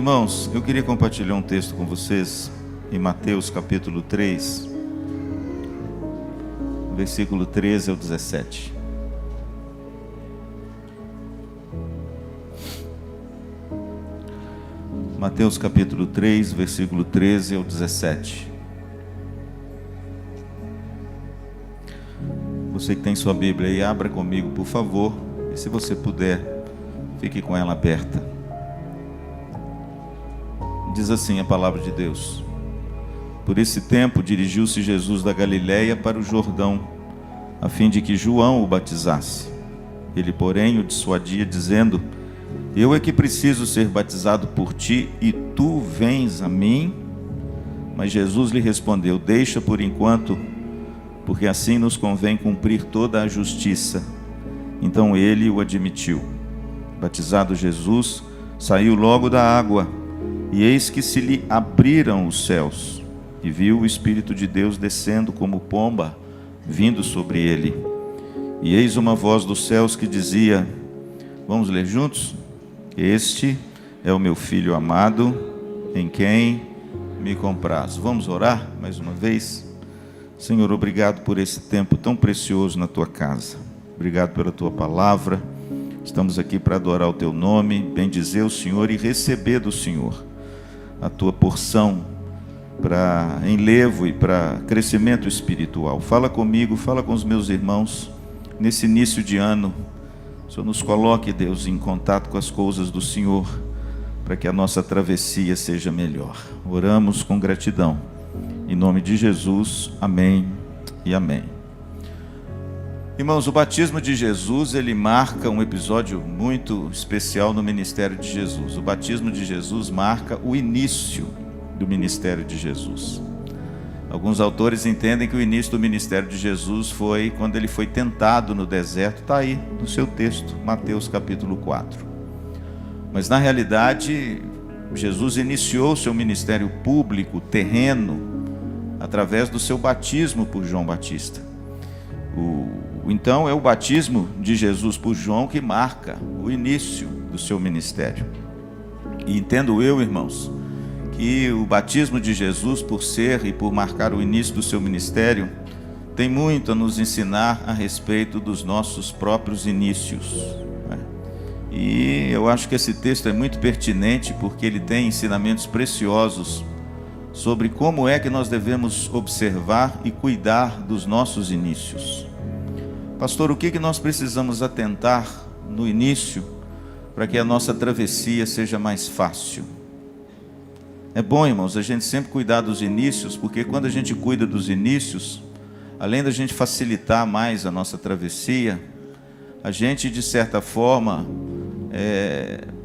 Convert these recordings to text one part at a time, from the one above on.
Irmãos, eu queria compartilhar um texto com vocês em Mateus capítulo 3, versículo 13 ao 17. Mateus capítulo 3, versículo 13 ao 17. Você que tem sua Bíblia aí, abra comigo, por favor. E se você puder, fique com ela aberta. Diz assim a palavra de Deus: Por esse tempo dirigiu-se Jesus da Galiléia para o Jordão, a fim de que João o batizasse. Ele, porém, o dissuadia, dizendo: Eu é que preciso ser batizado por ti, e tu vens a mim? Mas Jesus lhe respondeu: Deixa por enquanto, porque assim nos convém cumprir toda a justiça. Então ele o admitiu. Batizado Jesus, saiu logo da água, e eis que se lhe abriram os céus, e viu o Espírito de Deus descendo como pomba, vindo sobre ele. E eis uma voz dos céus que dizia, vamos ler juntos? Este é o meu Filho amado, em quem me compraz. Vamos orar mais uma vez? Senhor, obrigado por esse tempo tão precioso na Tua casa. Obrigado pela Tua palavra. Estamos aqui para adorar o Teu nome, bendizer o Senhor e receber do Senhor a Tua porção para enlevo e para crescimento espiritual. Fala comigo, fala com os meus irmãos nesse início de ano. O Senhor nos coloque, Deus, em contato com as coisas do Senhor, para que a nossa travessia seja melhor. Oramos com gratidão. Em nome de Jesus, amém e amém. Irmãos, o batismo de Jesus, ele marca um episódio muito especial no ministério de Jesus. O batismo de Jesus marca o início do ministério de Jesus. Alguns autores entendem que o início do ministério de Jesus foi quando ele foi tentado no deserto. Está aí no seu texto, Mateus capítulo 4. Mas na realidade, Jesus iniciou seu ministério público, terreno, através do seu batismo por João Batista. Então é o batismo de Jesus por João que marca o início do seu ministério. E entendo eu, irmãos, que o batismo de Jesus, por ser e por marcar o início do seu ministério, tem muito a nos ensinar a respeito dos nossos próprios inícios, né? E eu acho que esse texto é muito pertinente, porque ele tem ensinamentos preciosos sobre como é que nós devemos observar e cuidar dos nossos inícios. Pastor, o que nós precisamos atentar no início para que a nossa travessia seja mais fácil? É bom, irmãos, a gente sempre cuidar dos inícios, porque quando a gente cuida dos inícios, além da gente facilitar mais a nossa travessia, a gente, de certa forma,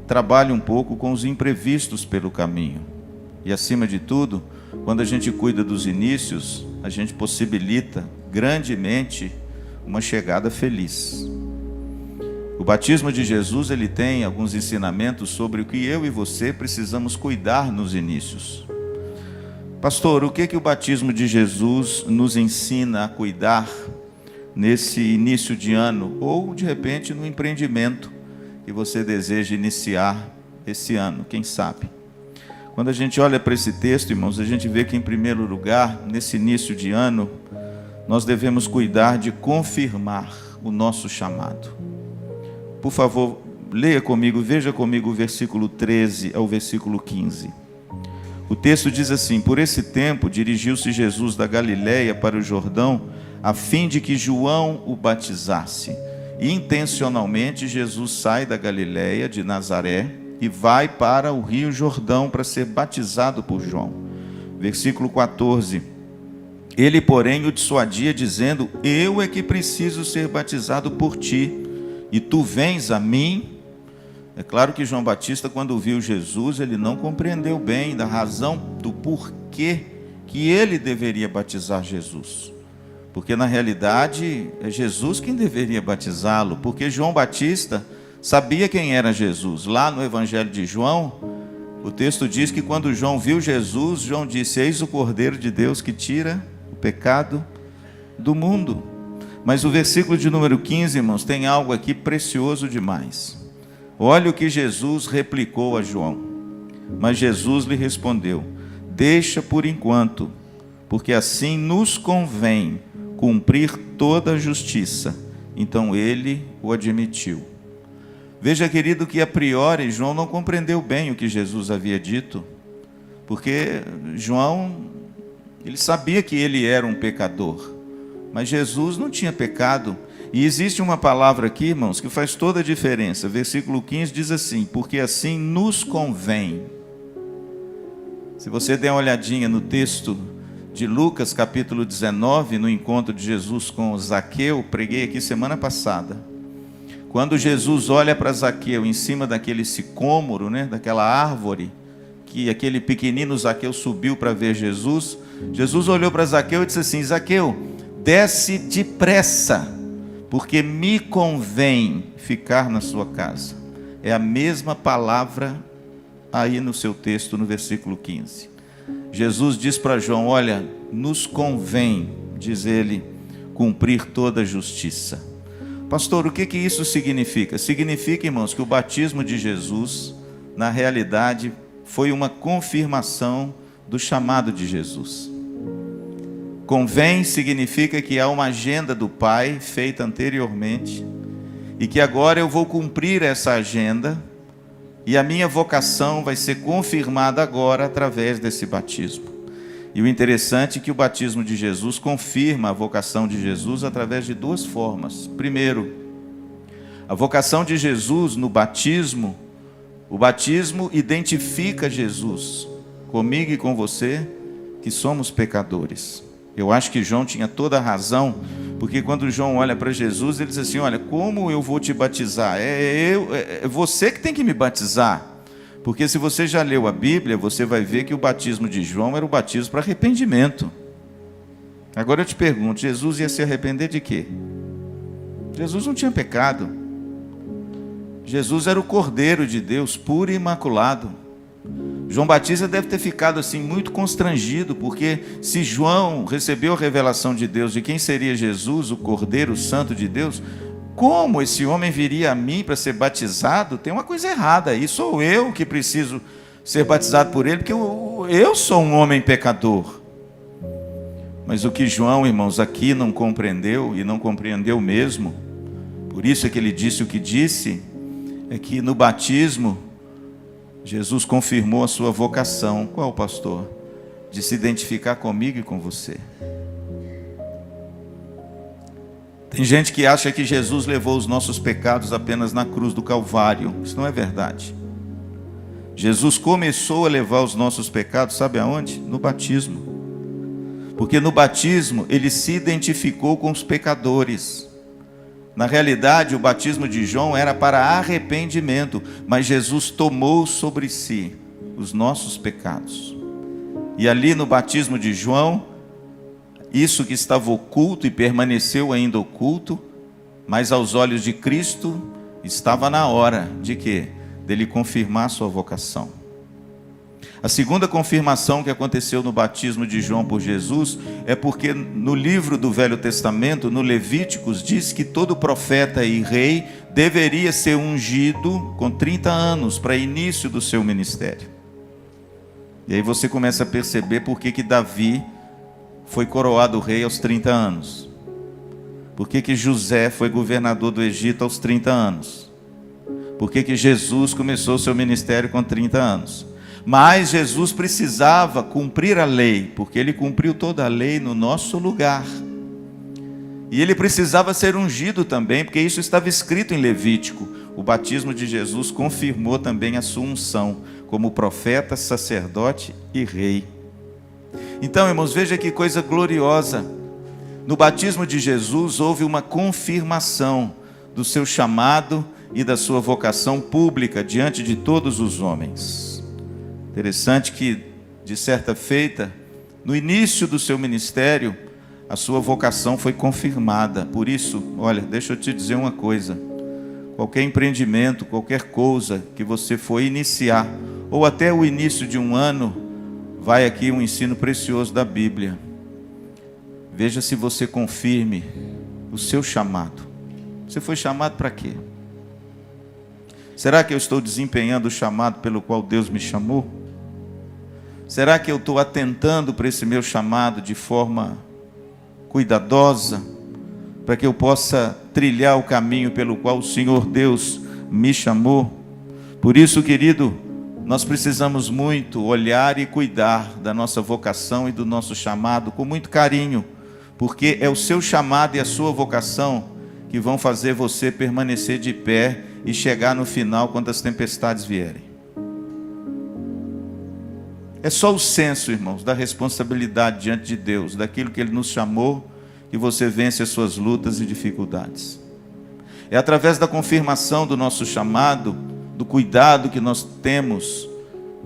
trabalha um pouco com os imprevistos pelo caminho. E, acima de tudo, quando a gente cuida dos inícios, a gente possibilita grandemente uma chegada feliz. O batismo de Jesus, ele tem alguns ensinamentos sobre o que eu e você precisamos cuidar nos inícios. Pastor, o que o batismo de Jesus nos ensina a cuidar nesse início de ano, ou de repente no empreendimento que você deseja iniciar esse ano, quem sabe? Quando a gente olha para esse texto, irmãos, a gente vê que, em primeiro lugar, nesse início de ano, nós devemos cuidar de confirmar o nosso chamado. Por favor, leia comigo, veja comigo o versículo 13 ao versículo 15. O texto diz assim: Por esse tempo dirigiu-se Jesus da Galiléia para o Jordão, a fim de que João o batizasse. E intencionalmente Jesus sai da Galiléia, de Nazaré, e vai para o rio Jordão para ser batizado por João. Versículo 14. Ele, porém, o dissuadia, dizendo: Eu é que preciso ser batizado por ti, e tu vens a mim? É claro que João Batista, quando viu Jesus, ele não compreendeu bem da razão do porquê que ele deveria batizar Jesus. Porque na realidade é Jesus quem deveria batizá-lo, porque João Batista sabia quem era Jesus. Lá no Evangelho de João, o texto diz que quando João viu Jesus, João disse: Eis o Cordeiro de Deus que tira o pecado do mundo. Mas o versículo de número 15, irmãos, tem algo aqui precioso demais. Olha o que Jesus replicou a João. Mas Jesus lhe respondeu: deixa por enquanto, porque assim nos convém cumprir toda a justiça. Então ele o admitiu. Veja, querido, que a priori João não compreendeu bem o que Jesus havia dito, porque João, ele sabia que ele era um pecador, mas Jesus não tinha pecado. E existe uma palavra aqui, irmãos, que faz toda a diferença. Versículo 15 diz assim: porque assim nos convém. Se você der uma olhadinha no texto de Lucas, capítulo 19, no encontro de Jesus com Zaqueu, preguei aqui semana passada. Quando Jesus olha para Zaqueu em cima daquele sicômoro, daquela árvore, que aquele pequenino Zaqueu subiu para ver Jesus, Jesus olhou para Zaqueu e disse assim: Zaqueu, desce depressa, porque me convém ficar na sua casa. É a mesma palavra aí no seu texto, no versículo 15. Jesus diz para João: olha, nos convém, diz ele, cumprir toda a justiça. Pastor, o que isso significa? Significa, irmãos, que o batismo de Jesus, na realidade, foi uma confirmação do chamado de Jesus. Convém significa que há uma agenda do Pai feita anteriormente e que agora eu vou cumprir essa agenda e a minha vocação vai ser confirmada agora através desse batismo. E o interessante é que o batismo de Jesus confirma a vocação de Jesus através de duas formas. Primeiro, a vocação de Jesus no batismo, o batismo identifica Jesus comigo e com você, que somos pecadores. Eu acho que João tinha toda a razão, porque quando João olha para Jesus, ele diz assim: olha, como eu vou te batizar? É você que tem que me batizar. Porque se você já leu a Bíblia, você vai ver que o batismo de João era o batismo para arrependimento. Agora eu te pergunto, Jesus ia se arrepender de quê? Jesus não tinha pecado. Jesus era o Cordeiro de Deus, puro e imaculado. João Batista deve ter ficado assim muito constrangido, porque se João recebeu a revelação de Deus de quem seria Jesus, o Cordeiro Santo de Deus, como esse homem viria a mim para ser batizado? Tem uma coisa errada aí, sou eu que preciso ser batizado por ele, porque eu sou um homem pecador. Mas o que João, irmãos, aqui não compreendeu, e não compreendeu mesmo, por isso é que ele disse o que disse, é que no batismo Jesus confirmou a sua vocação. Qual, pastor? De se identificar comigo e com você. Tem gente que acha que Jesus levou os nossos pecados apenas na cruz do Calvário. Isso não é verdade. Jesus começou a levar os nossos pecados, sabe aonde? No batismo. Porque no batismo ele se identificou com os pecadores. Na realidade, o batismo de João era para arrependimento, mas Jesus tomou sobre si os nossos pecados. E ali no batismo de João, isso que estava oculto e permaneceu ainda oculto, mas aos olhos de Cristo estava na hora de quê? Dele confirmar sua vocação. A segunda confirmação que aconteceu no batismo de João por Jesus é porque no livro do Velho Testamento, no Levíticos, diz que todo profeta e rei deveria ser ungido com 30 anos para início do seu ministério. E aí você começa a perceber por que Davi foi coroado rei aos 30 anos. Por que José foi governador do Egito aos 30 anos. Por que Jesus começou seu ministério com 30 anos. Mas Jesus precisava cumprir a lei, porque ele cumpriu toda a lei no nosso lugar. E ele precisava ser ungido também, porque isso estava escrito em Levítico. O batismo de Jesus confirmou também a sua unção como profeta, sacerdote e rei. Então, irmãos, veja que coisa gloriosa. No batismo de Jesus houve uma confirmação do seu chamado e da sua vocação pública diante de todos os homens. Interessante que, de certa feita, no início do seu ministério, a sua vocação foi confirmada. Por isso, olha, deixa eu te dizer uma coisa. Qualquer empreendimento, qualquer coisa que você for iniciar, ou até o início de um ano, vai aqui um ensino precioso da Bíblia. Veja se você confirme o seu chamado. Você foi chamado para quê? Será que eu estou desempenhando o chamado pelo qual Deus me chamou? Será que eu estou atentando para esse meu chamado de forma cuidadosa, para que eu possa trilhar o caminho pelo qual o Senhor Deus me chamou? Por isso, querido, nós precisamos muito olhar e cuidar da nossa vocação e do nosso chamado com muito carinho, porque é o seu chamado e a sua vocação que vão fazer você permanecer de pé e chegar no final quando as tempestades vierem. É só o senso, irmãos, da responsabilidade diante de Deus, daquilo que Ele nos chamou, que você vence as suas lutas e dificuldades. É através da confirmação do nosso chamado, do cuidado que nós temos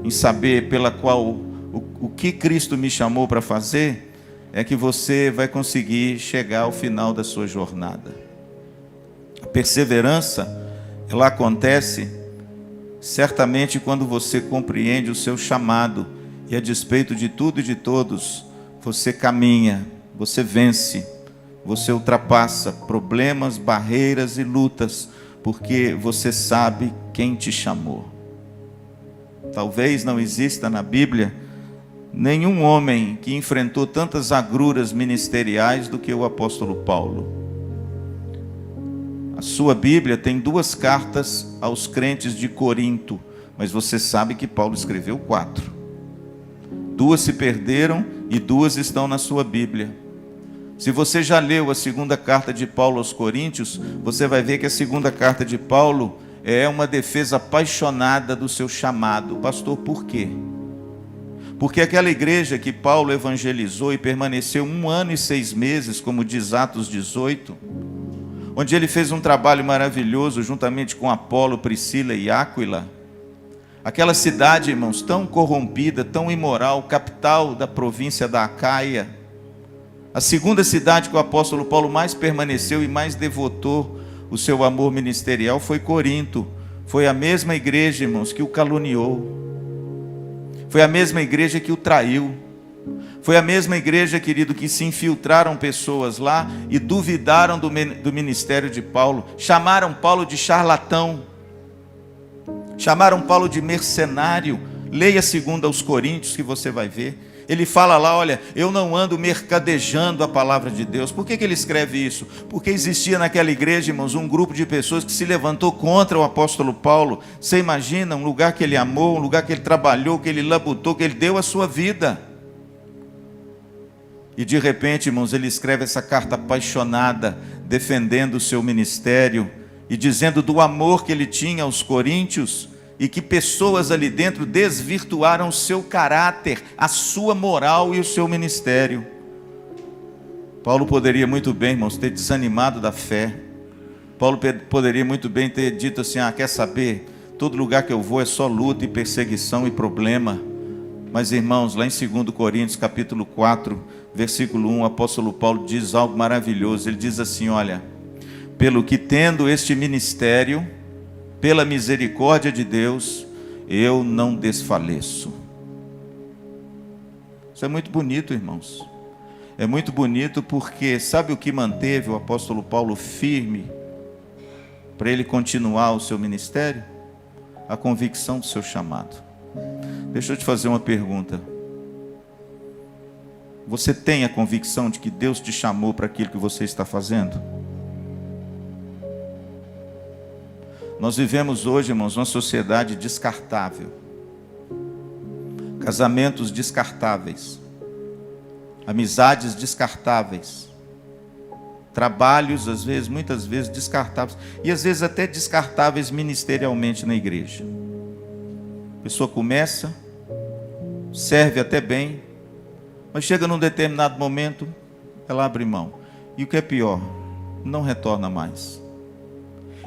em saber pela qual o que Cristo me chamou para fazer, é que você vai conseguir chegar ao final da sua jornada. A perseverança, ela acontece certamente quando você compreende o seu chamado e, a despeito de tudo e de todos, você caminha, você vence, você ultrapassa problemas, barreiras e lutas, porque você sabe quem te chamou. Talvez não exista na Bíblia nenhum homem que enfrentou tantas agruras ministeriais do que o apóstolo Paulo. A sua Bíblia tem 2 cartas aos crentes de Corinto, mas você sabe que Paulo escreveu 4. 2 se perderam e 2 estão na sua Bíblia. Se você já leu a 2ª carta de Paulo aos Coríntios, você vai ver que a 2ª carta de Paulo é uma defesa apaixonada do seu chamado. Pastor, por quê? Porque aquela igreja que Paulo evangelizou e permaneceu 1 ano e 6 meses, como diz Atos 18, onde ele fez um trabalho maravilhoso juntamente com Apolo, Priscila e Áquila. Aquela cidade, irmãos, tão corrompida, tão imoral, capital da província da Acaia, a 2ª cidade que o apóstolo Paulo mais permaneceu e mais devotou o seu amor ministerial foi Corinto. Foi a mesma igreja, irmãos, que o caluniou. Foi a mesma igreja que o traiu. Foi a mesma igreja, querido, que se infiltraram pessoas lá e duvidaram do ministério de Paulo. Chamaram Paulo de charlatão. Chamaram Paulo de mercenário. Leia 2 aos Coríntios que você vai ver. Ele fala lá, olha, eu não ando mercadejando a palavra de Deus. Por que ele escreve isso? Porque existia naquela igreja, irmãos, um grupo de pessoas que se levantou contra o apóstolo Paulo. Você imagina, um lugar que ele amou, um lugar que ele trabalhou, que ele labutou, que ele deu a sua vida. E de repente, irmãos, ele escreve essa carta apaixonada, defendendo o seu ministério e dizendo do amor que ele tinha aos coríntios, e que pessoas ali dentro desvirtuaram o seu caráter, a sua moral e o seu ministério. Paulo poderia muito bem, irmãos, ter desanimado da fé. Paulo poderia muito bem ter dito assim, quer saber, todo lugar que eu vou é só luta e perseguição e problema. Mas, irmãos, lá em 2 Coríntios capítulo 4, versículo 1, o apóstolo Paulo diz algo maravilhoso. Ele diz assim, olha, pelo que tendo este ministério, pela misericórdia de Deus, eu não desfaleço. Isso é muito bonito, irmãos. É muito bonito porque sabe o que manteve o apóstolo Paulo firme para ele continuar o seu ministério? A convicção do seu chamado. Deixa eu te fazer uma pergunta. Você tem a convicção de que Deus te chamou para aquilo que você está fazendo? Nós vivemos hoje, irmãos, uma sociedade descartável. Casamentos descartáveis. Amizades descartáveis. Trabalhos, às vezes, muitas vezes descartáveis. E às vezes até descartáveis ministerialmente na igreja. A pessoa começa, serve até bem, mas chega num determinado momento, ela abre mão. E o que é pior, não retorna mais.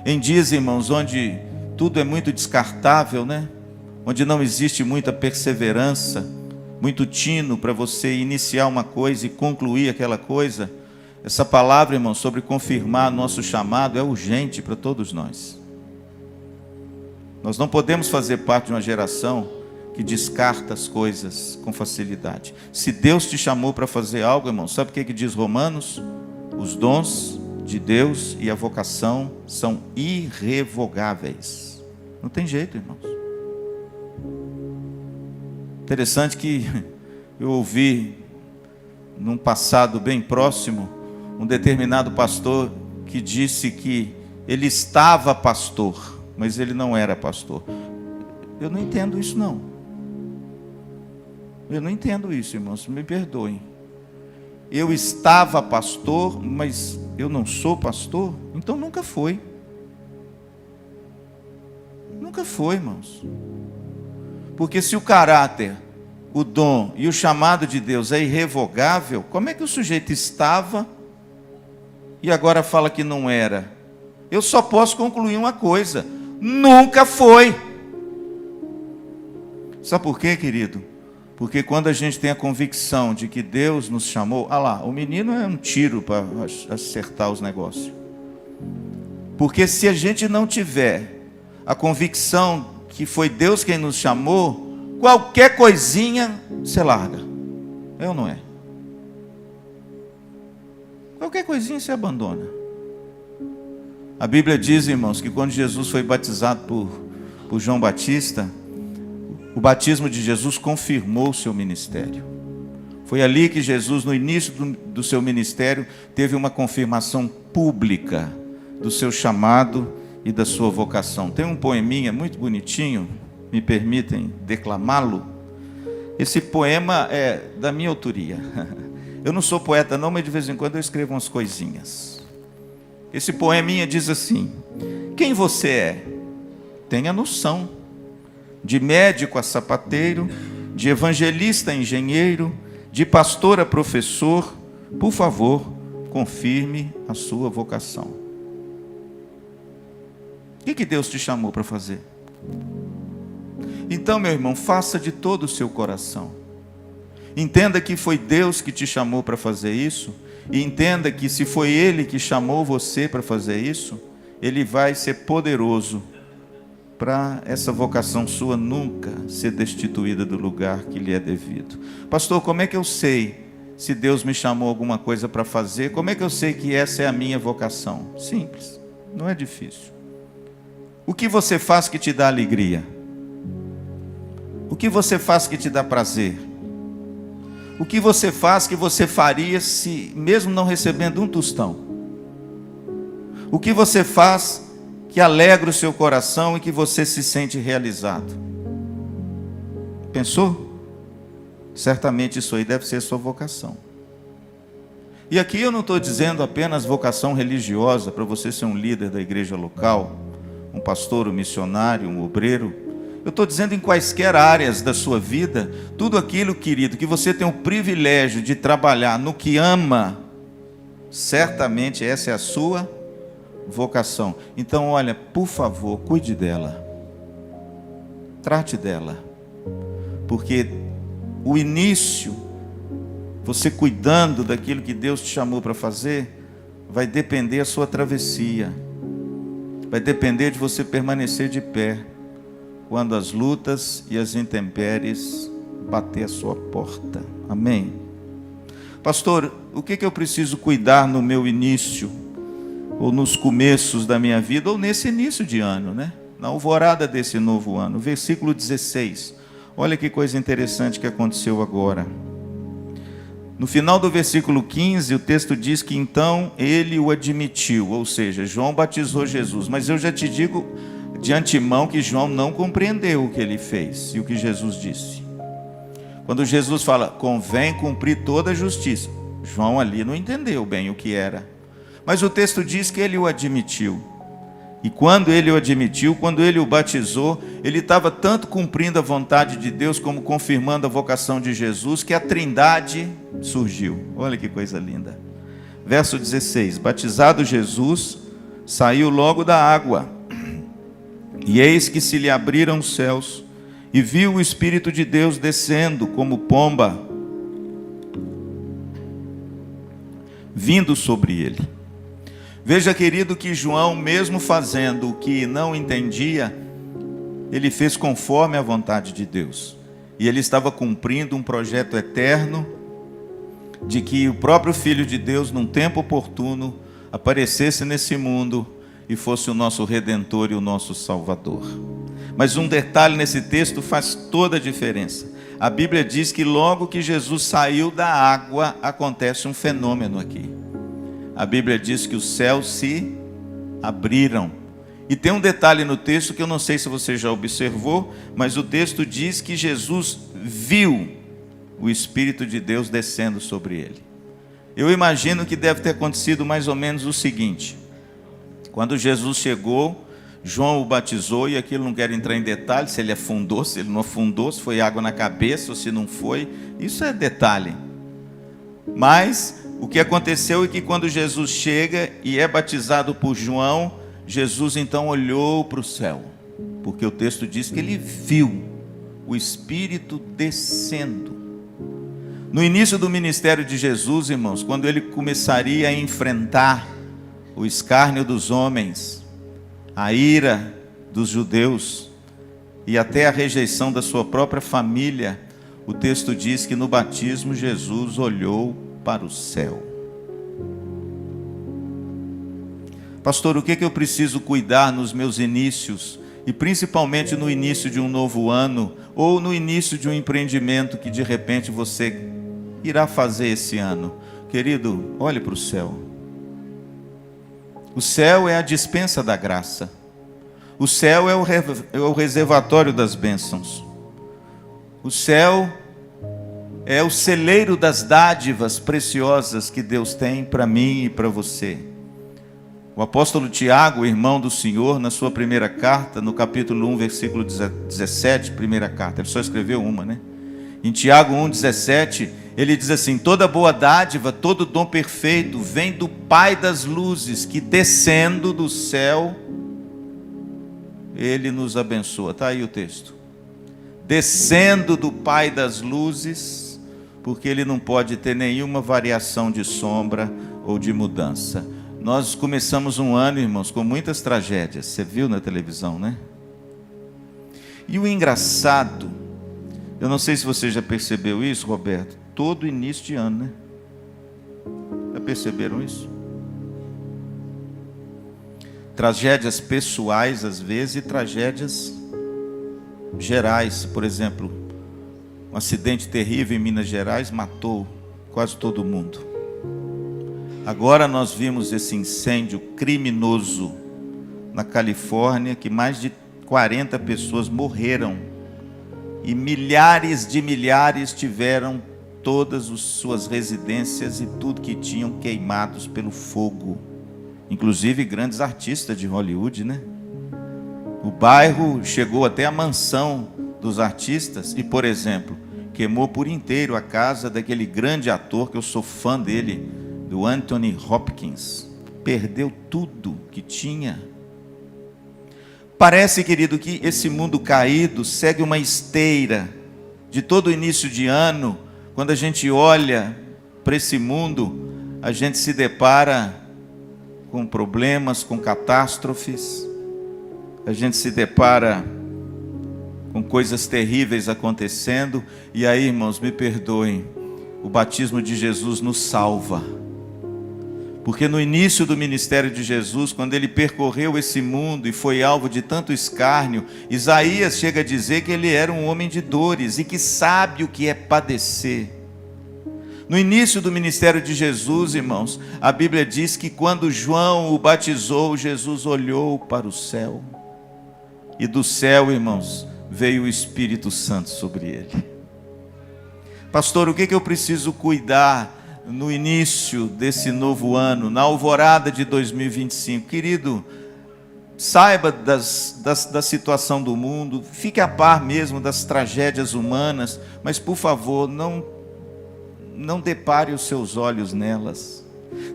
Em dias, irmãos, onde tudo é muito descartável, né? Onde não existe muita perseverança, muito tino para você iniciar uma coisa e concluir aquela coisa, essa palavra, irmãos, sobre confirmar nosso chamado é urgente para todos nós. Nós não podemos fazer parte de uma geração que descarta as coisas com facilidade. Se Deus te chamou para fazer algo, irmão, sabe o que diz Romanos? Os dons de Deus e a vocação são irrevogáveis. Não tem jeito, irmãos. Interessante que eu ouvi, num passado bem próximo, um determinado pastor que disse que ele estava pastor, mas ele não era pastor. Eu não entendo isso, não. Eu não entendo isso, irmãos, me perdoem. Eu estava pastor, mas eu não sou pastor? Então nunca foi. Nunca foi, irmãos. Porque se o caráter, o dom e o chamado de Deus é irrevogável, como é que o sujeito estava e agora fala que não era? Eu só posso concluir uma coisa: nunca foi. Sabe por quê, querido? Porque quando a gente tem a convicção de que Deus nos chamou, lá, o menino é um tiro para acertar os negócios. Porque se a gente não tiver a convicção que foi Deus quem nos chamou, qualquer coisinha você larga. É ou não é? Qualquer coisinha você abandona. A Bíblia diz, irmãos, que quando Jesus foi batizado por João Batista, o batismo de Jesus confirmou o seu ministério. Foi ali que Jesus, no início do seu ministério, teve uma confirmação pública do seu chamado e da sua vocação. Tem um poeminha muito bonitinho, me permitem declamá-lo? Esse poema é da minha autoria. Eu não sou poeta não, mas de vez em quando eu escrevo umas coisinhas. Esse poeminha diz assim: quem você é? Tenha noção. De médico a sapateiro, de evangelista a engenheiro, de pastor a professor, por favor, confirme a sua vocação. O que Deus te chamou para fazer? Então, meu irmão, faça de todo o seu coração. Entenda que foi Deus que te chamou para fazer isso, e entenda que se foi Ele que chamou você para fazer isso, Ele vai ser poderoso para essa vocação sua nunca ser destituída do lugar que lhe é devido. Pastor, como é que eu sei se Deus me chamou alguma coisa para fazer? Como é que eu sei que essa é a minha vocação? Simples, não é difícil. O que você faz que te dá alegria? O que você faz que te dá prazer? O que você faz que você faria se mesmo não recebendo um tostão? O que você faz que alegra o seu coração e que você se sente realizado? Pensou? Certamente isso aí deve ser a sua vocação. E aqui eu não estou dizendo apenas vocação religiosa, para você ser um líder da igreja local, um pastor, um missionário, um obreiro. Eu estou dizendo em quaisquer áreas da sua vida, tudo aquilo, querido, que você tem o privilégio de trabalhar no que ama, certamente essa é a sua vocação. Então, olha, por favor, cuide dela. Trate dela. Porque o início, você cuidando daquilo que Deus te chamou para fazer, vai depender da sua travessia. Vai depender de você permanecer de pé quando as lutas e as intempéries bater a sua porta. Amém? Pastor, o que eu preciso cuidar no meu início? Ou nos começos da minha vida, ou nesse início de ano, né? Na alvorada desse novo ano. Versículo 16. Olha que coisa interessante que aconteceu agora. No final do versículo 15, o texto diz que então ele o admitiu, ou seja, João batizou Jesus. Mas eu já te digo de antemão que João não compreendeu o que ele fez e o que Jesus disse. Quando Jesus fala, convém cumprir toda a justiça, João ali não entendeu bem o que era. Mas o texto diz que ele o admitiu. E quando ele o admitiu, quando ele o batizou, ele estava tanto cumprindo a vontade de Deus como confirmando a vocação de Jesus, que a Trindade surgiu. Olha que coisa linda. Verso 16. Batizado Jesus, saiu logo da água. E eis que se lhe abriram os céus, e viu o Espírito de Deus descendo como pomba, vindo sobre ele. Veja, querido, que João, mesmo fazendo o que não entendia, ele fez conforme a vontade de Deus. E ele estava cumprindo um projeto eterno, de que o próprio Filho de Deus, num tempo oportuno, aparecesse nesse mundo e fosse o nosso Redentor e o nosso Salvador. Mas um detalhe nesse texto faz toda a diferença. A Bíblia diz que logo que Jesus saiu da água, acontece um fenômeno aqui. A Bíblia diz que os céus se abriram. E tem um detalhe no texto que eu não sei se você já observou, mas o texto diz que Jesus viu o Espírito de Deus descendo sobre ele. Eu imagino que deve ter acontecido mais ou menos o seguinte: quando Jesus chegou, João o batizou, e aquilo não quero entrar em detalhes, se ele afundou, se ele não afundou, se foi água na cabeça ou se não foi, isso é detalhe. Mas o que aconteceu é que quando Jesus chega e é batizado por João, Jesus então olhou para o céu, porque o texto diz que ele viu o Espírito descendo. No início do ministério de Jesus, irmãos, quando ele começaria a enfrentar o escárnio dos homens, a ira dos judeus e até a rejeição da sua própria família, o texto diz que no batismo Jesus olhou para o céu. Pastor, o que eu preciso cuidar nos meus inícios, e principalmente no início de um novo ano, ou no início de um empreendimento que de repente você irá fazer esse ano? Querido, olhe para o céu. O céu é a dispensa da graça. O céu é o reservatório das bênçãos. O céu é o celeiro das dádivas preciosas que Deus tem para mim e para você. O apóstolo Tiago, irmão do Senhor, na sua primeira carta, no capítulo 1, versículo 17, primeira carta, ele só escreveu uma, né? Em Tiago 1,17, ele diz assim: toda boa dádiva, todo dom perfeito vem do Pai das luzes, que descendo do céu, Ele nos abençoa. Está aí o texto. Descendo do Pai das luzes, porque Ele não pode ter nenhuma variação de sombra ou de mudança. Nós começamos um ano, irmãos, com muitas tragédias. Você viu na televisão, né? E o engraçado, eu não sei se você já percebeu isso, Roberto, todo início de ano, né? Já perceberam isso? Tragédias pessoais, às vezes, e tragédias gerais. Por exemplo, um acidente terrível em Minas Gerais matou quase todo mundo. Agora nós vimos esse incêndio criminoso na Califórnia, que mais de 40 pessoas morreram e milhares de milhares tiveram todas as suas residências e tudo que tinham queimados pelo fogo, inclusive grandes artistas de Hollywood, né? O bairro chegou até a mansão dos artistas e, por exemplo, queimou por inteiro a casa daquele grande ator que eu sou fã dele, do Anthony Hopkins. Perdeu tudo que tinha. Parece, querido, que esse mundo caído segue uma esteira de todo início de ano. Quando a gente olha para esse mundo, a gente se depara com problemas, com catástrofes, a gente se depara com coisas terríveis acontecendo, e aí, irmãos, me perdoem, o batismo de Jesus nos salva, porque no início do ministério de Jesus, quando ele percorreu esse mundo e foi alvo de tanto escárnio, Isaías chega a dizer que ele era um homem de dores e que sabe o que é padecer. No início do ministério de Jesus, irmãos, a Bíblia diz que quando João o batizou, Jesus olhou para o céu, e do céu, irmãos, veio o Espírito Santo sobre ele. Pastor, o que eu preciso cuidar no início desse novo ano, na alvorada de 2025? Querido, saiba da situação do mundo, fique a par mesmo das tragédias humanas, mas por favor, não depare os seus olhos nelas.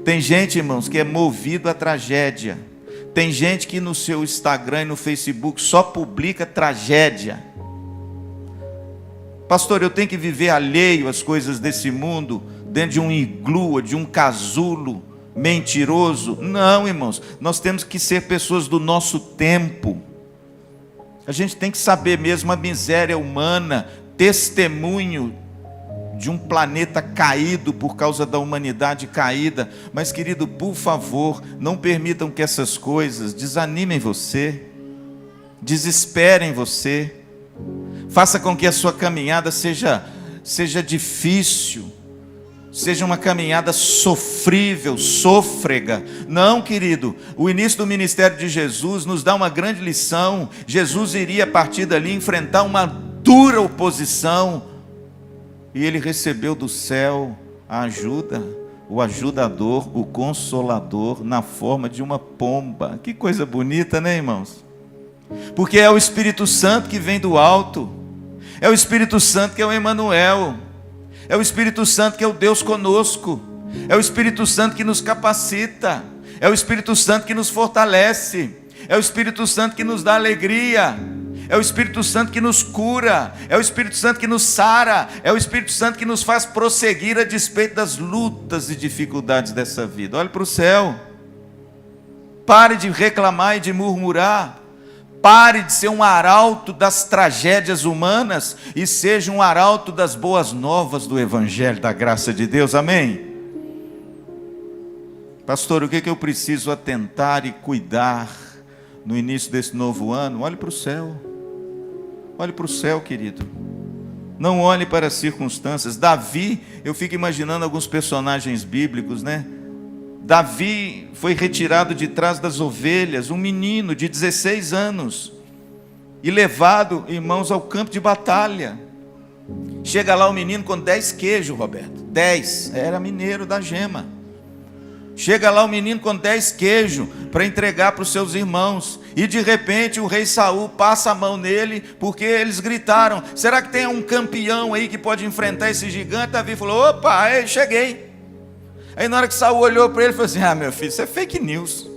Tem gente, irmãos, que é movido à tragédia. Tem gente que no seu Instagram e no Facebook só publica tragédia. Pastor, eu tenho que viver alheio às coisas desse mundo, dentro de um iglu, de um casulo mentiroso? Não, irmãos, nós temos que ser pessoas do nosso tempo. A gente tem que saber mesmo a miséria humana, testemunho de um planeta caído por causa da humanidade caída. Mas, querido, por favor, não permitam que essas coisas desanimem você, desesperem você, faça com que a sua caminhada seja difícil, seja uma caminhada sofrível, sôfrega. Não, querido, o início do ministério de Jesus nos dá uma grande lição. Jesus iria a partir dali enfrentar uma dura oposição, e ele recebeu do céu a ajuda, o ajudador, o consolador, na forma de uma pomba. Que coisa bonita, né, irmãos? Porque é o Espírito Santo que vem do alto, é o Espírito Santo que é o Emanuel, é o Espírito Santo que é o Deus conosco, é o Espírito Santo que nos capacita, é o Espírito Santo que nos fortalece, é o Espírito Santo que nos dá alegria, é o Espírito Santo que nos cura, é o Espírito Santo que nos sara, é o Espírito Santo que nos faz prosseguir a despeito das lutas e dificuldades dessa vida. Olhe para o céu, pare de reclamar e de murmurar, pare de ser um arauto das tragédias humanas e seja um arauto das boas novas do Evangelho, da graça de Deus. Amém? Pastor, o que eu preciso atentar e cuidar no início desse novo ano? Olhe para o céu. Olhe para o céu, querido. Não olhe para as circunstâncias. Davi, eu fico imaginando alguns personagens bíblicos, né? Davi foi retirado de trás das ovelhas, um menino de 16 anos, e levado, irmãos, ao campo de batalha. Chega lá o menino com 10 queijos, Roberto, 10, era mineiro da gema. Chega lá o menino com 10 queijos para entregar para os seus irmãos, e de repente o rei Saul passa a mão nele, porque eles gritaram: será que tem um campeão aí que pode enfrentar esse gigante? Davi falou: opa, cheguei. Aí na hora que Saul olhou para ele, falou assim: ah, meu filho, isso é fake news,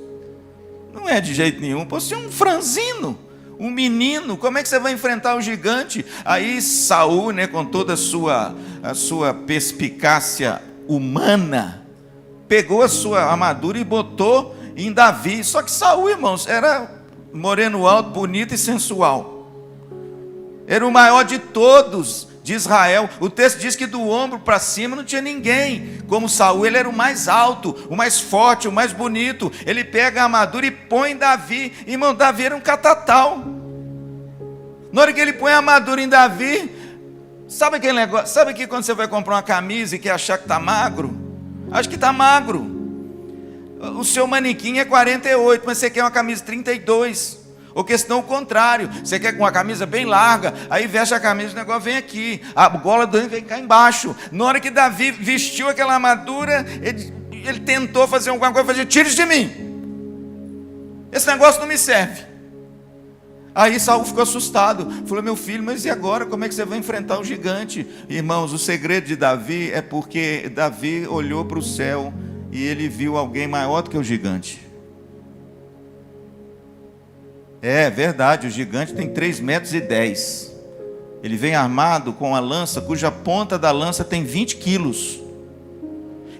não é de jeito nenhum, você é um franzino, um menino, como é que você vai enfrentar o gigante? Aí Saul, né, com toda a sua perspicácia humana, pegou a sua armadura e botou em Davi. Só que Saul, irmãos, era moreno alto, bonito e sensual, era o maior de todos de Israel. O texto diz que do ombro para cima não tinha ninguém como Saul. Ele era o mais alto, o mais forte, o mais bonito. Ele pega a armadura e põe em Davi. Irmão, Davi era um catatal. Na hora que ele põe a armadura em Davi, sabe aquele negócio? Sabe que quando você vai comprar uma camisa e quer achar que está magro? Acho que está magro. O seu manequim é 48, mas você quer uma camisa 32. Ou questão o contrário, você quer com uma camisa bem larga, aí veste a camisa, o negócio vem aqui, a gola do vem cá embaixo. Na hora que Davi vestiu aquela armadura, ele tentou fazer alguma coisa, fazer: tire de mim, esse negócio não me serve. Aí Saul ficou assustado, falou: meu filho, mas e agora, como é que você vai enfrentar o gigante? Irmãos, o segredo de Davi é porque Davi olhou para o céu e ele viu alguém maior do que o gigante. É verdade, o gigante tem 3,10 metros. Ele vem armado com a lança, cuja ponta da lança tem 20 quilos.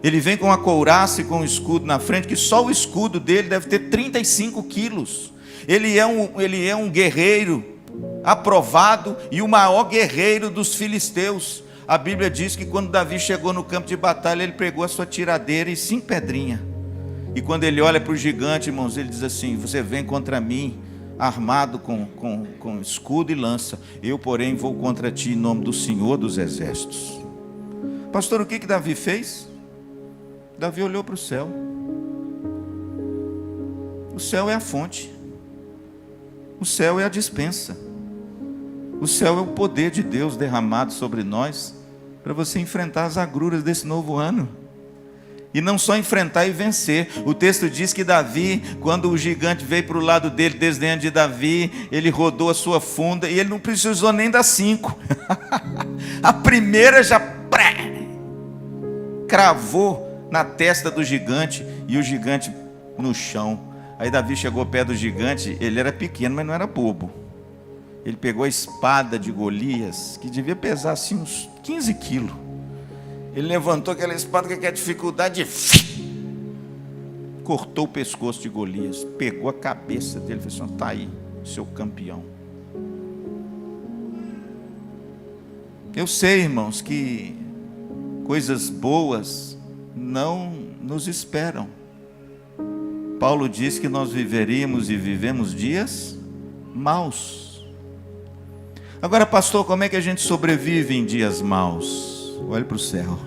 Ele vem com a couraça e com o escudo na frente, que só o escudo dele deve ter 35 quilos. Ele é um guerreiro aprovado e o maior guerreiro dos filisteus. A Bíblia diz que quando Davi chegou no campo de batalha, ele pegou a sua tiradeira e 5 pedrinhas. E quando ele olha para o gigante, irmãos, ele diz assim: você vem contra mim armado com escudo e lança, eu porém vou contra ti em nome do Senhor dos Exércitos. Pastor, o que Davi fez? Davi olhou para o céu. O céu é a fonte, o céu é a despensa, o céu é o poder de Deus derramado sobre nós, para você enfrentar as agruras desse novo ano. E não só enfrentar e vencer. O texto diz que Davi, quando o gigante veio para o lado dele, desdenhando de Davi, ele rodou a sua funda e ele não precisou nem dar 5. A primeira já cravou na testa do gigante e o gigante no chão. Aí Davi chegou ao pé do gigante. Ele era pequeno, mas não era bobo. Ele pegou a espada de Golias, que devia pesar assim uns 15 quilos. Ele levantou aquela espada com aquela dificuldade e cortou o pescoço de Golias, pegou a cabeça dele e falou assim: está aí, seu campeão. Eu sei, irmãos, que coisas boas não nos esperam. Paulo diz que nós viveríamos e vivemos dias maus. Agora, pastor, como é que a gente sobrevive em dias maus? Olhe para o céu.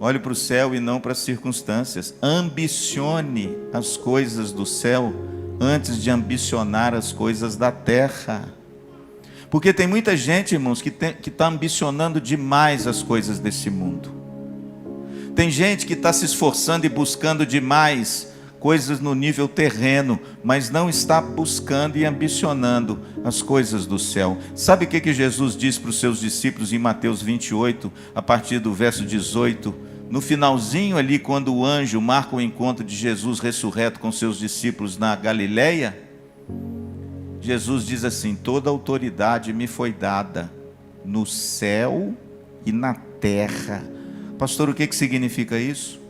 Olhe para o céu e não para as circunstâncias. Ambicione as coisas do céu antes de ambicionar as coisas da terra. Porque tem muita gente, irmãos, que está ambicionando demais as coisas desse mundo. Tem gente que está se esforçando e buscando demais coisas no nível terreno, mas não está buscando e ambicionando as coisas do céu. Sabe o que Jesus diz para os seus discípulos em Mateus 28, a partir do verso 18? No finalzinho ali, quando o anjo marca o encontro de Jesus ressurreto com seus discípulos na Galileia, Jesus diz assim: toda autoridade me foi dada no céu e na terra. Pastor, o que significa isso?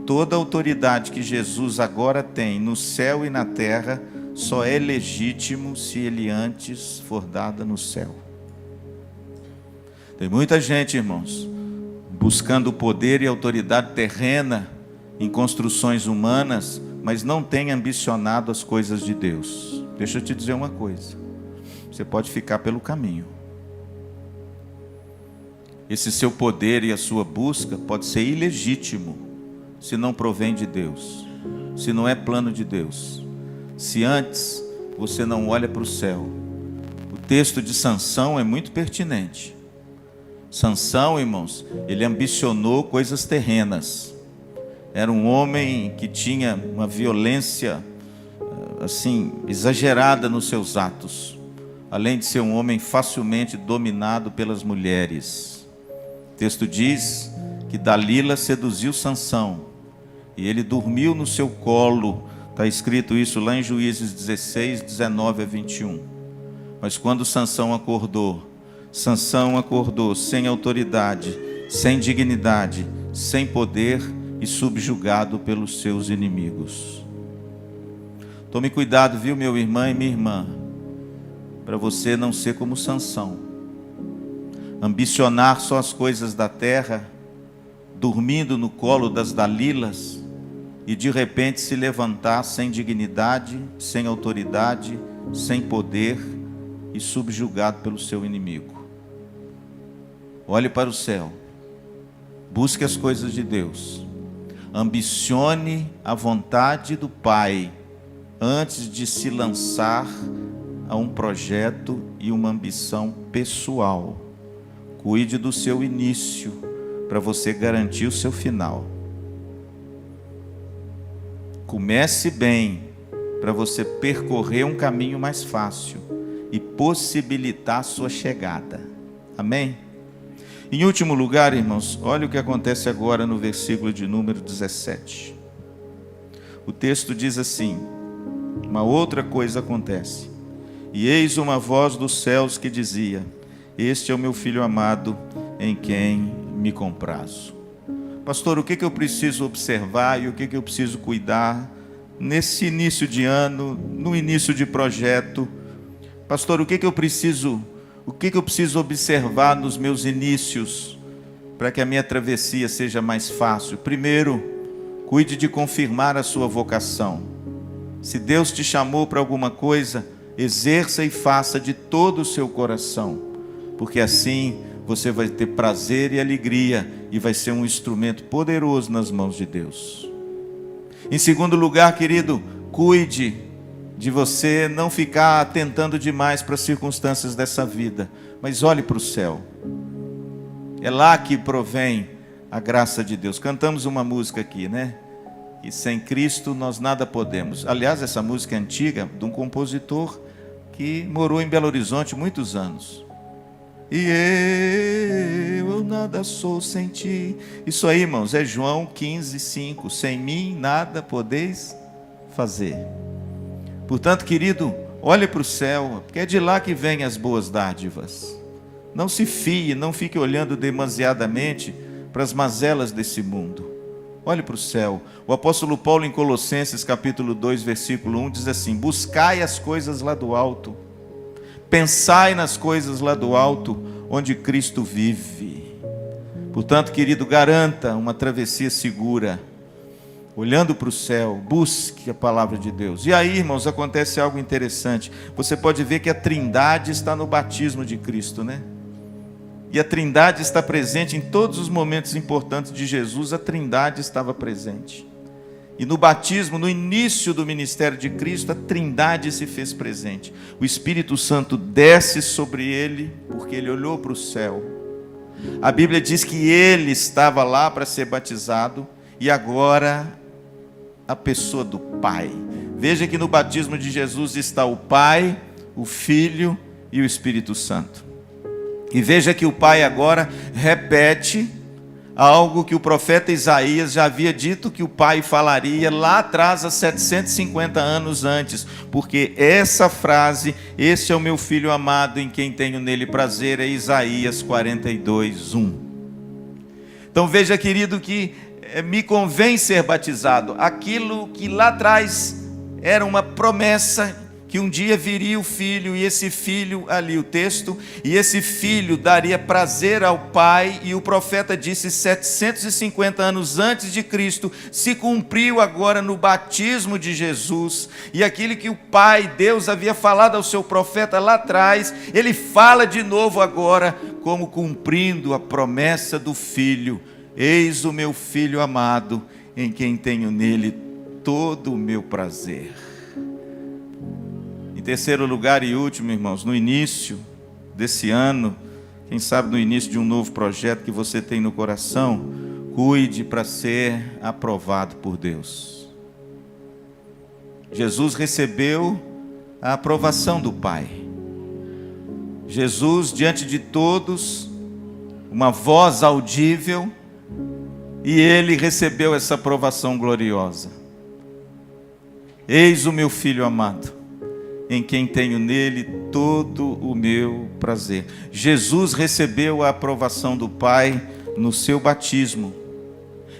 Toda autoridade que Jesus agora tem no céu e na terra só é legítimo se ele antes for dada no céu. Tem muita gente, irmãos, buscando poder e autoridade terrena em construções humanas, mas não tem ambicionado as coisas de Deus. Deixa eu te dizer uma coisa: você pode ficar pelo caminho. Esse seu poder e a sua busca pode ser ilegítimo se não provém de Deus, se não é plano de Deus, se antes você não olha para o céu. O texto de Sansão é muito pertinente. Sansão, irmãos, ele ambicionou coisas terrenas. Era um homem que tinha uma violência assim exagerada nos seus atos, além de ser um homem facilmente dominado pelas mulheres. O texto diz que Dalila seduziu Sansão e ele dormiu no seu colo. Está escrito isso lá em Juízes 16, 19 a 21. Mas quando Sansão acordou sem autoridade, sem dignidade, sem poder e subjugado pelos seus inimigos. Tome cuidado, viu, meu irmão e minha irmã, para você não ser como Sansão. Ambicionar só as coisas da terra, dormindo no colo das Dalilas, e de repente se levantar sem dignidade, sem autoridade, sem poder e subjugado pelo seu inimigo. Olhe para o céu, busque as coisas de Deus, ambicione a vontade do Pai antes de se lançar a um projeto e uma ambição pessoal. Cuide do seu início para você garantir o seu final. Comece bem para você percorrer um caminho mais fácil e possibilitar a sua chegada. Amém? Em último lugar, irmãos, olha o que acontece agora no versículo de número 17. O texto diz assim: uma outra coisa acontece. E eis uma voz dos céus que dizia: este é o meu filho amado, em quem me comprazo. Pastor, o que eu preciso observar e o que eu preciso cuidar nesse início de ano, no início de projeto? Pastor, o que eu preciso observar nos meus inícios para que a minha travessia seja mais fácil? Primeiro, cuide de confirmar a sua vocação. Se Deus te chamou para alguma coisa, exerça e faça de todo o seu coração, porque assim você vai ter prazer e alegria e vai ser um instrumento poderoso nas mãos de Deus. Em segundo lugar, querido, cuide de você não ficar atentando demais para as circunstâncias dessa vida, mas olhe para o céu. É lá que provém a graça de Deus. Cantamos uma música aqui, né? E sem Cristo nós nada podemos. Aliás, essa música é antiga, de um compositor que morou em Belo Horizonte muitos anos. E eu nada sou sem ti. Isso aí, irmãos, é João 15, 5. Sem mim nada podeis fazer. Portanto, querido, olhe para o céu, porque é de lá que vêm as boas dádivas. Não se fie, não fique olhando demasiadamente para as mazelas desse mundo. Olhe para o céu. O apóstolo Paulo, em Colossenses capítulo 2, versículo 1, diz assim: buscai as coisas lá do alto, pensai nas coisas lá do alto, onde Cristo vive. Portanto, querido, garanta uma travessia segura, olhando para o céu, busque a palavra de Deus. E aí, irmãos, acontece algo interessante. Você pode ver que a Trindade está no batismo de Cristo, né? E a Trindade está presente em todos os momentos importantes de Jesus, a Trindade estava presente. E no batismo, no início do ministério de Cristo, a Trindade se fez presente. O Espírito Santo desce sobre ele, porque ele olhou para o céu. A Bíblia diz que ele estava lá para ser batizado, e agora a pessoa do Pai. Veja que no batismo de Jesus está o Pai, o Filho e o Espírito Santo. E veja que o Pai agora repete algo que o profeta Isaías já havia dito que o Pai falaria lá atrás, há 750 anos antes, porque essa frase, "Este é o meu Filho amado, em quem tenho nele prazer", é Isaías 42:1. Então veja, querido, que me convém ser batizado. Aquilo que lá atrás era uma promessa, que um dia viria o Filho, e esse Filho, ali o texto, e esse Filho daria prazer ao Pai, e o profeta disse 750 anos antes de Cristo, se cumpriu agora no batismo de Jesus, e aquilo que o Pai, Deus, havia falado ao seu profeta lá atrás, ele fala de novo agora, como cumprindo a promessa do Filho. "Eis o meu Filho amado, em quem tenho nele todo o meu prazer." Em terceiro lugar e último, irmãos, no início desse ano, quem sabe no início de um novo projeto que você tem no coração, cuide para ser aprovado por Deus. Jesus recebeu a aprovação do Pai. Jesus, diante de todos, uma voz audível, e ele recebeu essa aprovação gloriosa. "Eis o meu Filho amado, em quem tenho nele todo o meu prazer." Jesus recebeu a aprovação do Pai no seu batismo.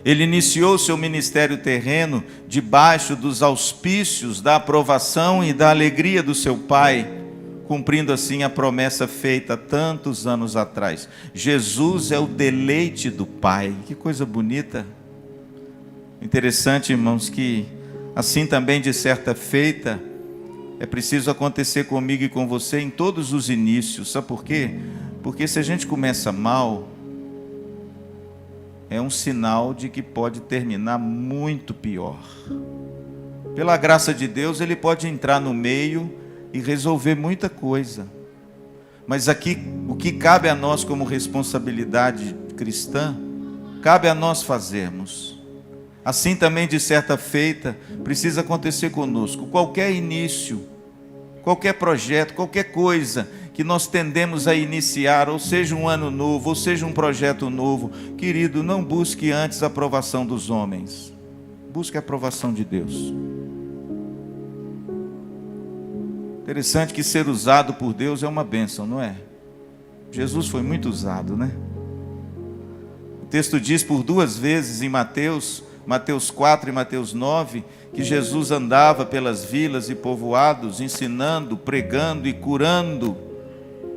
Ele iniciou seu ministério terreno debaixo dos auspícios da aprovação e da alegria do seu Pai, cumprindo assim a promessa feita tantos anos atrás. Jesus é o deleite do Pai. Que coisa bonita. Interessante, irmãos, que assim também de certa feita é preciso acontecer comigo e com você em todos os inícios. Sabe por quê? Porque se a gente começa mal, é um sinal de que pode terminar muito pior. Pela graça de Deus, ele pode entrar no meio e resolver muita coisa. Mas aqui, o que cabe a nós como responsabilidade cristã, cabe a nós fazermos. Assim também, de certa feita, precisa acontecer conosco. Qualquer início, qualquer projeto, qualquer coisa que nós tendemos a iniciar, ou seja um ano novo, ou seja um projeto novo, querido, não busque antes a aprovação dos homens. Busque a aprovação de Deus. Interessante que ser usado por Deus é uma bênção, não é? Jesus foi muito usado, né? O texto diz por 2 vezes em Mateus 4 e Mateus 9, que Jesus andava pelas vilas e povoados, ensinando, pregando e curando,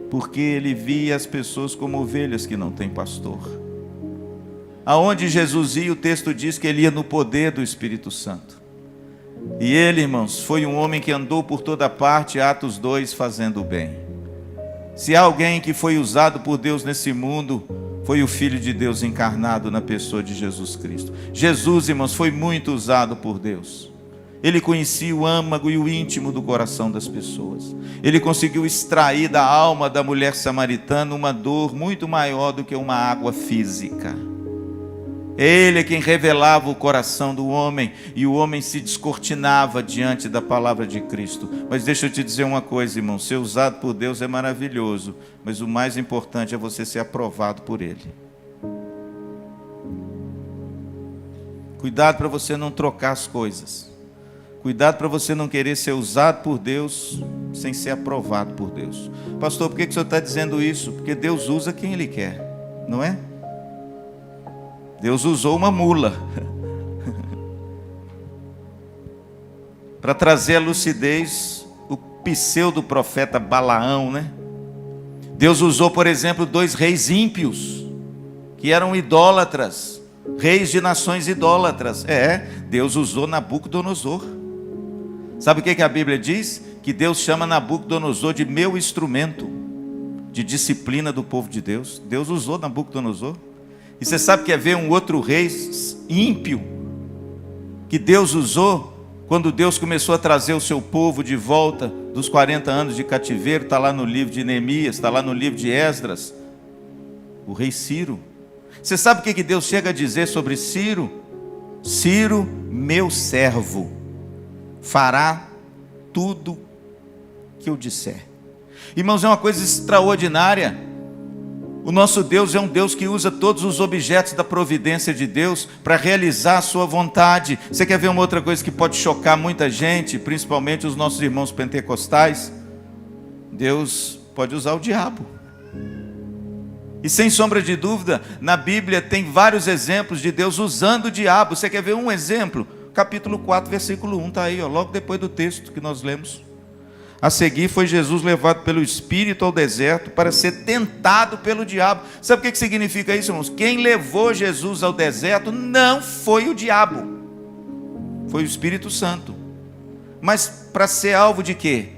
porque ele via as pessoas como ovelhas que não têm pastor. Aonde Jesus ia, o texto diz que ele ia no poder do Espírito Santo. E ele, irmãos, foi um homem que andou por toda parte, Atos 2, fazendo o bem. Se há alguém que foi usado por Deus nesse mundo, foi o Filho de Deus encarnado na pessoa de Jesus Cristo. Jesus, irmãos, foi muito usado por Deus. Ele conhecia o âmago e o íntimo do coração das pessoas. Ele conseguiu extrair da alma da mulher samaritana uma dor muito maior do que uma água física. Ele é quem revelava o coração do homem, e o homem se descortinava diante da palavra de Cristo. Mas deixa eu te dizer uma coisa, irmão, ser usado por Deus é maravilhoso, mas o mais importante é você ser aprovado por Ele. Cuidado para você não trocar as coisas. Cuidado para você não querer ser usado por Deus sem ser aprovado por Deus. Pastor, por que o senhor está dizendo isso? Porque Deus usa quem Ele quer, não é? Deus usou uma mula para trazer à lucidez o pseudo-profeta Balaão, né? Deus usou, por exemplo, 2 reis ímpios, que que eram idólatras, reis de nações idólatras. Deus usou Nabucodonosor. Sabe o que a Bíblia diz? Que Deus chama Nabucodonosor de meu instrumento de disciplina do povo de Deus. Deus usou Nabucodonosor. E você sabe que é ver um outro rei ímpio que Deus usou quando Deus começou a trazer o seu povo de volta dos 40 anos de cativeiro? Está lá no livro de Neemias, está lá no livro de Esdras. O rei Ciro. Você sabe o que Deus chega a dizer sobre Ciro? Ciro, meu servo, fará tudo que eu disser. Irmãos, é uma coisa extraordinária. O nosso Deus é um Deus que usa todos os objetos da providência de Deus para realizar a sua vontade. Você quer ver uma outra coisa que pode chocar muita gente, principalmente os nossos irmãos pentecostais? Deus pode usar o diabo. E sem sombra de dúvida, na Bíblia tem vários exemplos de Deus usando o diabo. Você quer ver um exemplo? Capítulo 4, versículo 1, está aí, logo depois do texto que nós lemos. A seguir foi Jesus levado pelo Espírito ao deserto para ser tentado pelo diabo. Sabe o que significa isso, irmãos? Quem levou Jesus ao deserto não foi o diabo, foi o Espírito Santo. Mas para ser alvo de quê?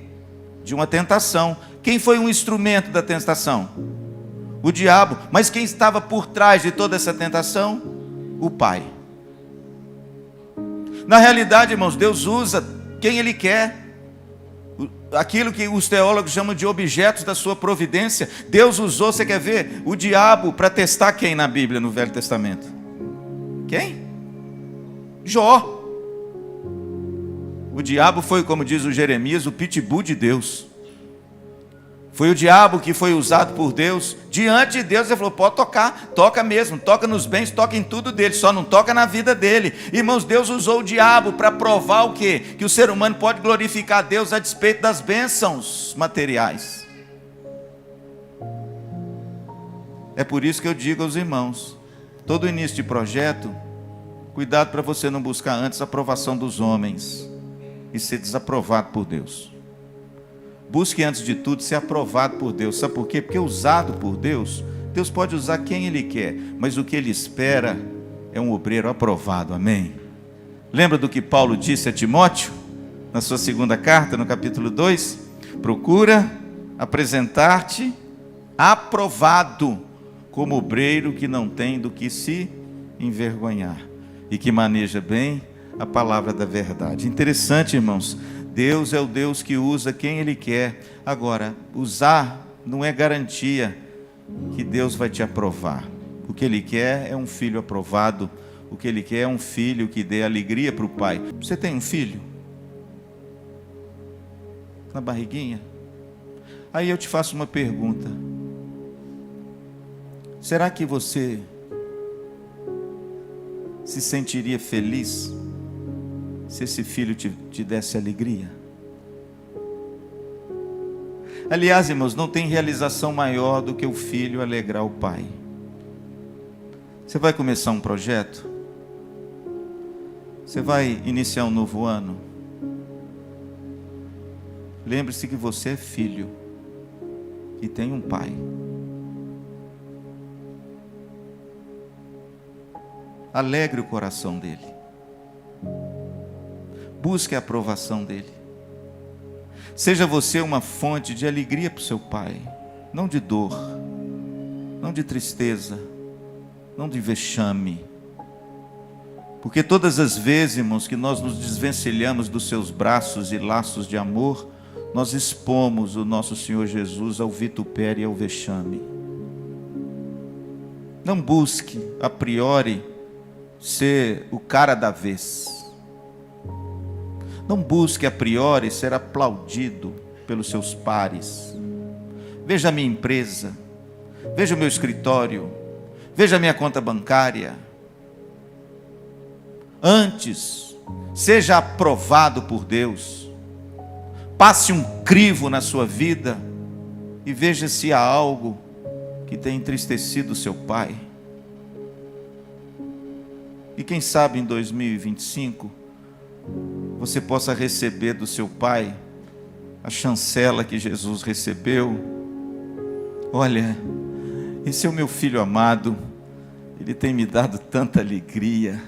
De uma tentação. Quem foi um instrumento da tentação? O diabo. Mas quem estava por trás de toda essa tentação? O Pai. Na realidade, irmãos, Deus usa quem Ele quer. Aquilo que os teólogos chamam de objetos da sua providência. Deus usou, você quer ver, o diabo para testar quem na Bíblia, no Velho Testamento? Quem? Jó. O diabo foi, como diz o Jeremias, o pitbull de Deus. Foi o diabo que foi usado por Deus. Diante de Deus, ele falou, pode tocar, toca mesmo, toca nos bens, toca em tudo dele, só não toca na vida dele. Irmãos, Deus usou o diabo para provar o quê? Que o ser humano pode glorificar a Deus a despeito das bênçãos materiais. É por isso que eu digo aos irmãos, todo início de projeto, cuidado para você não buscar antes a aprovação dos homens e ser desaprovado por Deus. Busque antes de tudo ser aprovado por Deus. Sabe por quê? Porque usado por Deus, Deus pode usar quem Ele quer, mas o que Ele espera é um obreiro aprovado, amém? Lembra do que Paulo disse a Timóteo, na sua segunda carta, no capítulo 2? Procura apresentar-te aprovado, como obreiro que não tem do que se envergonhar, e que maneja bem a palavra da verdade. Interessante, irmãos, Deus é o Deus que usa quem Ele quer. Agora, usar não é garantia que Deus vai te aprovar. O que Ele quer é um filho aprovado. O que Ele quer é um filho que dê alegria para o pai. Você tem um filho? Na barriguinha? Aí eu te faço uma pergunta. Será que você se sentiria feliz se esse filho te desse alegria? Aliás, irmãos, não tem realização maior do que o filho alegrar o pai. Você vai começar um projeto? Você vai iniciar um novo ano? Lembre-se que você é filho e tem um pai. Alegre o coração dele. Busque a aprovação dele. Seja você uma fonte de alegria para o seu pai, não de dor, não de tristeza, não de vexame. Porque todas as vezes, irmãos, que nós nos desvencilhamos dos seus braços e laços de amor, nós expomos o nosso Senhor Jesus ao vitupério e ao vexame. Não busque, a priori, ser o cara da vez. Não busque a priori ser aplaudido pelos seus pares. Veja a minha empresa, veja o meu escritório, veja a minha conta bancária. Antes, seja aprovado por Deus. Passe um crivo na sua vida e veja se há algo que tem entristecido o seu pai. E quem sabe em 2025 você possa receber do seu pai a chancela que Jesus recebeu. Olha, esse é o meu filho amado, Ele tem me dado tanta alegria.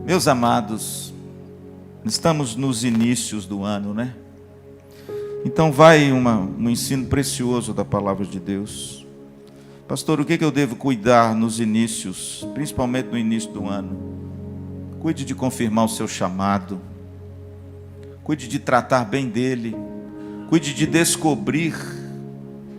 Meus amados, estamos nos inícios do ano, né? Então vai um ensino precioso da palavra de Deus. Pastor, o que eu devo cuidar nos inícios, principalmente no início do ano? Cuide de confirmar o seu chamado. Cuide de tratar bem dele. Cuide de descobrir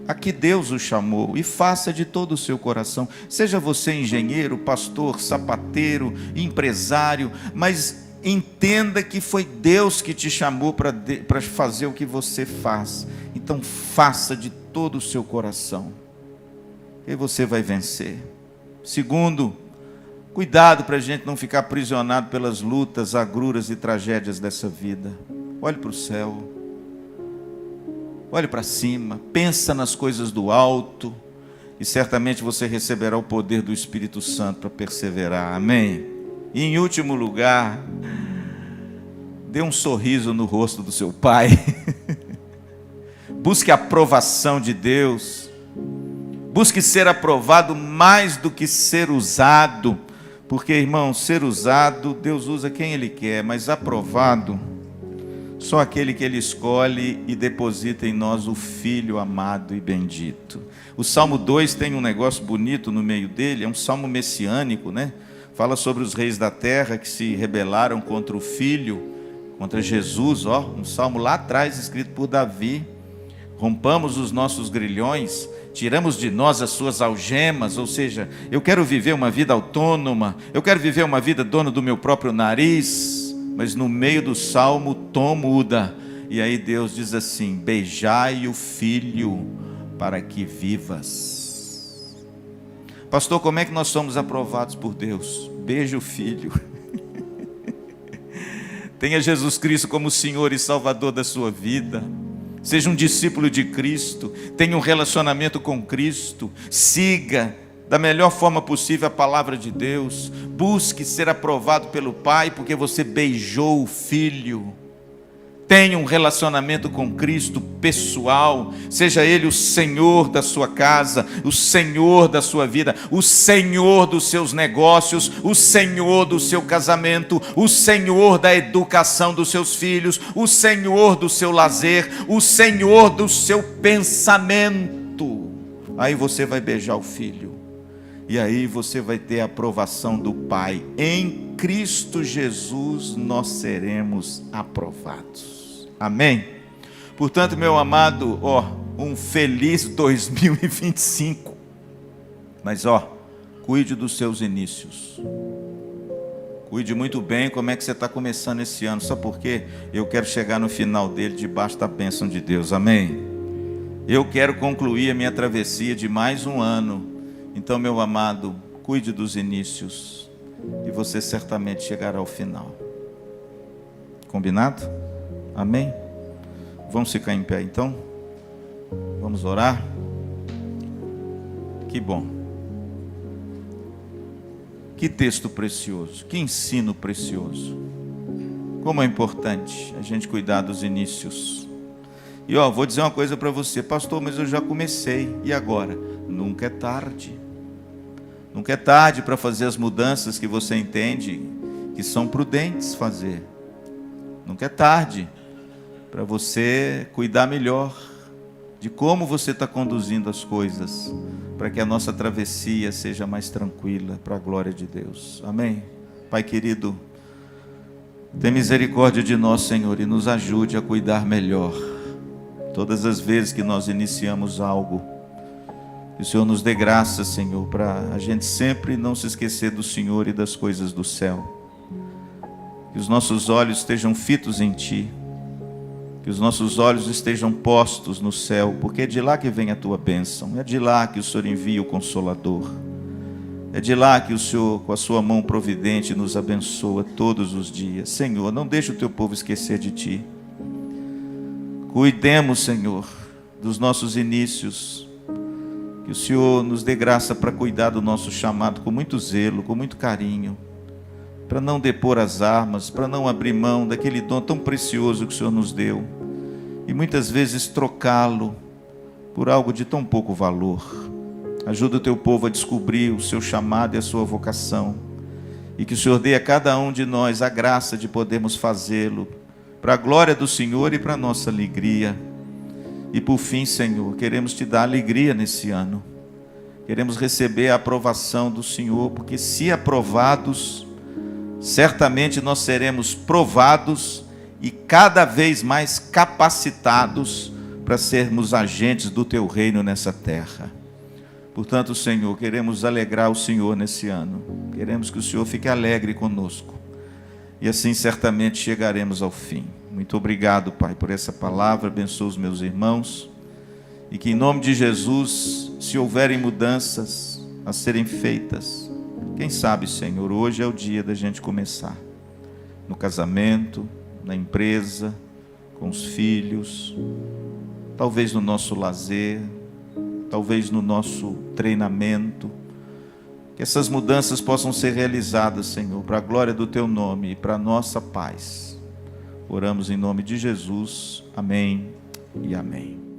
a que Deus o chamou e faça de todo o seu coração. Seja você engenheiro, pastor, sapateiro, empresário, mas entenda que foi Deus que te chamou para fazer o que você faz. Então faça de todo o seu coração, e você vai vencer. Segundo, cuidado para a gente não ficar aprisionado pelas lutas, agruras e tragédias dessa vida. Olhe para o céu, olhe para cima, pensa nas coisas do alto, e certamente você receberá o poder do Espírito Santo para perseverar. Amém? E em último lugar, dê um sorriso no rosto do seu pai. Busque a aprovação de Deus. Busque ser aprovado mais do que ser usado. Porque, irmão, ser usado, Deus usa quem Ele quer, mas aprovado, só aquele que Ele escolhe e deposita em nós o Filho amado e bendito. O Salmo 2 tem um negócio bonito no meio dele, é um salmo messiânico, né? Fala sobre os reis da terra que se rebelaram contra o Filho, contra Jesus, um salmo lá atrás escrito por Davi. Rompamos os nossos grilhões, tiramos de nós as suas algemas, ou seja, eu quero viver uma vida autônoma, eu quero viver uma vida dono do meu próprio nariz, mas no meio do salmo o tom muda, e aí Deus diz assim: beijai o Filho para que vivas. Pastor, como é que nós somos aprovados por Deus? Beije o Filho. Tenha Jesus Cristo como Senhor e Salvador da sua vida. Seja um discípulo de Cristo. Tenha um relacionamento com Cristo. Siga da melhor forma possível a palavra de Deus. Busque ser aprovado pelo Pai, porque você beijou o Filho. Tenha um relacionamento com Cristo pessoal, seja Ele o Senhor da sua casa, o Senhor da sua vida, o Senhor dos seus negócios, o Senhor do seu casamento, o Senhor da educação dos seus filhos, o Senhor do seu lazer, o Senhor do seu pensamento. Aí você vai beijar o Filho, e aí você vai ter a aprovação do Pai. Em Cristo Jesus nós seremos aprovados. Amém? Portanto, meu amado, um feliz 2025. Mas cuide dos seus inícios. Cuide muito bem como é que você está começando esse ano. Sabe por quê? Eu quero chegar no final dele debaixo da bênção de Deus. Amém? Eu quero concluir a minha travessia de mais um ano. Então, meu amado, cuide dos inícios e você certamente chegará ao final. Combinado? Amém? Vamos ficar em pé então? Vamos orar? Que bom. Que texto precioso, que ensino precioso. Como é importante a gente cuidar dos inícios. E vou dizer uma coisa para você: pastor, mas eu já comecei, e agora? Nunca é tarde. Nunca é tarde para fazer as mudanças que você entende que são prudentes fazer. Nunca é tarde para você cuidar melhor de como você está conduzindo as coisas, para que a nossa travessia seja mais tranquila, para a glória de Deus. Amém? Pai querido, tem misericórdia de nós, Senhor, e nos ajude a cuidar melhor. Todas as vezes que nós iniciamos algo, que o Senhor nos dê graça, Senhor, para a gente sempre não se esquecer do Senhor e das coisas do céu. Que os nossos olhos estejam fitos em Ti, que os nossos olhos estejam postos no céu, porque é de lá que vem a Tua bênção, é de lá que o Senhor envia o Consolador, é de lá que o Senhor, com a Sua mão providente, nos abençoa todos os dias. Senhor, não deixe o Teu povo esquecer de Ti. Cuidemos, Senhor, dos nossos inícios, que o Senhor nos dê graça para cuidar do nosso chamado com muito zelo, com muito carinho, para não depor as armas, para não abrir mão daquele dom tão precioso que o Senhor nos deu, e muitas vezes trocá-lo por algo de tão pouco valor. Ajuda o teu povo a descobrir o seu chamado e a sua vocação. E que o Senhor dê a cada um de nós a graça de podermos fazê-lo, para a glória do Senhor e para a nossa alegria. E por fim, Senhor, queremos te dar alegria nesse ano. Queremos receber a aprovação do Senhor, porque se aprovados, certamente nós seremos provados e cada vez mais capacitados para sermos agentes do teu reino nessa terra. Portanto, Senhor, queremos alegrar o Senhor nesse ano. Queremos que o Senhor fique alegre conosco. E assim certamente chegaremos ao fim. Muito obrigado, Pai, por essa palavra. Abençoa os meus irmãos. E que em nome de Jesus, se houverem mudanças a serem feitas, quem sabe, Senhor, hoje é o dia da gente começar. No casamento, na empresa, com os filhos, talvez no nosso lazer, talvez no nosso treinamento. Que essas mudanças possam ser realizadas, Senhor, para a glória do teu nome e para a nossa paz. Oramos em nome de Jesus. Amém e amém.